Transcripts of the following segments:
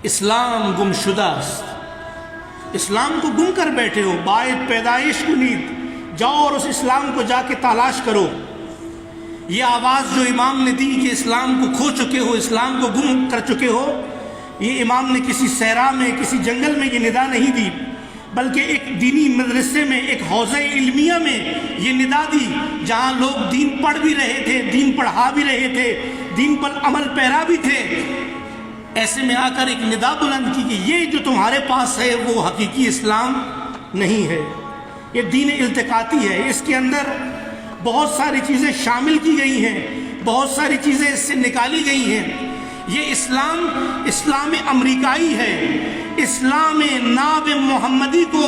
اسلام گم شدہ است. اسلام کو گم کر بیٹھے ہو. باید پیدائش کنید، جاؤ اور اس اسلام کو جا کے تلاش کرو. یہ آواز جو امام نے دی کہ اسلام کو کھو چکے ہو، اسلام کو گم کر چکے ہو، یہ امام نے کسی صحرا میں، کسی جنگل میں یہ ندا نہیں دی، بلکہ ایک دینی مدرسے میں، ایک حوزہ علمیہ میں یہ ندا دی، جہاں لوگ دین پڑھ بھی رہے تھے، دین پڑھا بھی رہے تھے، دین پر عمل پیرا بھی تھے. ایسے میں آ کر ایک ندا بلند کی کہ یہ جو تمہارے پاس ہے وہ حقیقی اسلام نہیں ہے، یہ دین التقاطی ہے. اس کے اندر بہت ساری چیزیں شامل کی گئی ہیں، بہت ساری چیزیں اس سے نکالی گئی ہیں. یہ اسلام امریکائی ہے. اسلام ناب محمدی کو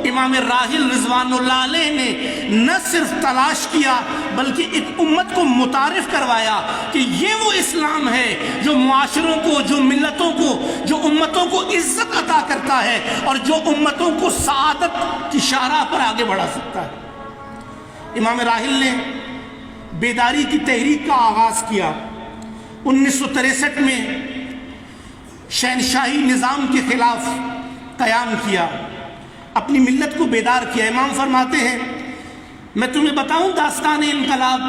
امام راحل رضوان اللہ علیہ نے نہ صرف تلاش کیا بلکہ ایک امت کو متعارف کروایا کہ یہ وہ اسلام ہے جو معاشروں کو، جو ملتوں کو، جو امتوں کو عزت عطا کرتا ہے اور جو امتوں کو سعادت کی شاہراہ پر آگے بڑھا سکتا ہے. امام راحل نے بیداری کی تحریک کا آغاز کیا. 1963 میں شہنشاہی نظام کے خلاف قیام کیا، اپنی ملت کو بیدار کیا. امام فرماتے ہیں میں تمہیں بتاؤں داستان انقلاب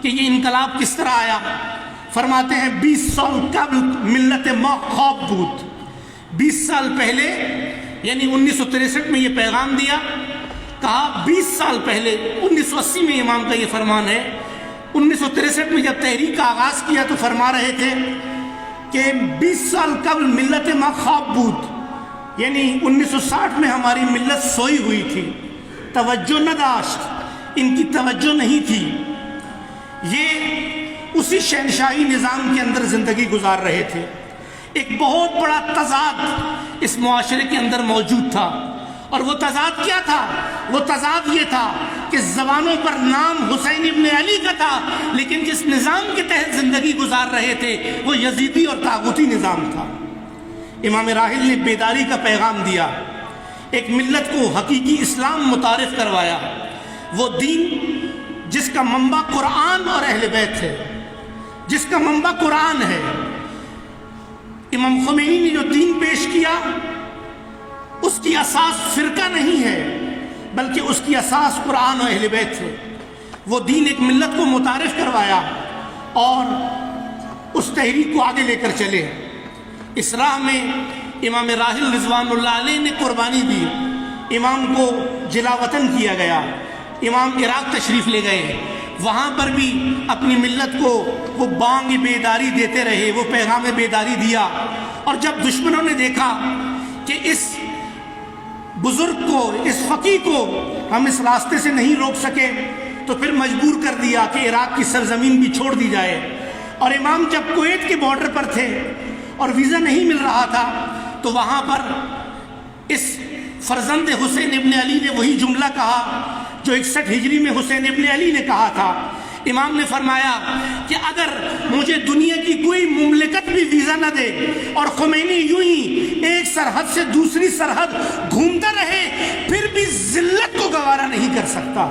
کہ یہ انقلاب کس طرح آیا. فرماتے ہیں 20 سال قبل ملت ما خواب بود. 20 سال پہلے یعنی 1963 میں یہ پیغام دیا. کہا 20 سال پہلے، 1980 میں امام کا یہ فرمان ہے. 1963 میں جب تحریک کا آغاز کیا تو فرما رہے تھے کہ 20 سال قبل ملت ما خواب بود، یعنی 1960 میں ہماری ملت سوئی ہوئی تھی، توجہ نہ داشت، ان کی توجہ نہیں تھی. یہ اسی شہنشاہی نظام کے اندر زندگی گزار رہے تھے. ایک بہت بڑا تضاد اس معاشرے کے اندر موجود تھا، اور وہ تضاد کیا تھا؟ وہ تضاد یہ تھا کہ زبانوں پر نام حسین ابن علی کا تھا، لیکن جس نظام کے تحت زندگی گزار رہے تھے وہ یزیدی اور طاغوتی نظام تھا. امام راحل نے بیداری کا پیغام دیا، ایک ملت کو حقیقی اسلام متعارف کروایا، وہ دین جس کا منبع قرآن اور اہل بیت ہے، جس کا منبع قرآن ہے. امام خمینی نے جو دین پیش کیا اس کی اساس فرقہ نہیں ہے بلکہ اس کی اساس قرآن و اہل بیت ہے. وہ دین ایک ملت کو متعارف کروایا اور اس تحریک کو آگے لے کر چلے. اس راہ میں امام راحل رضوان اللہ علیہ نے قربانی دی. امام کو جلا وطن کیا گیا، امام عراق تشریف لے گئے، وہاں پر بھی اپنی ملت کو وہ بانگ بیداری دیتے رہے، وہ پیغام بیداری دیا. اور جب دشمنوں نے دیکھا کہ اس بزرگ کو، اس فقیہ کو ہم اس راستے سے نہیں روک سکے تو پھر مجبور کر دیا کہ عراق کی سرزمین بھی چھوڑ دی جائے. اور امام جب کویت کے بارڈر پر تھے اور ویزا نہیں مل رہا تھا تو وہاں پر اس فرزند حسین ابن علی نے وہی جملہ کہا جو 61 ہجری میں حسین ابن علی نے کہا تھا. امام نے فرمایا کہ اگر مجھے دنیا کی کوئی مملکت بھی ویزا نہ دے اور خمینی یوں ہی ایک سرحد سے دوسری سرحد گھومتا رہے پھر بھی ذلت کو گوارا نہیں کر سکتا.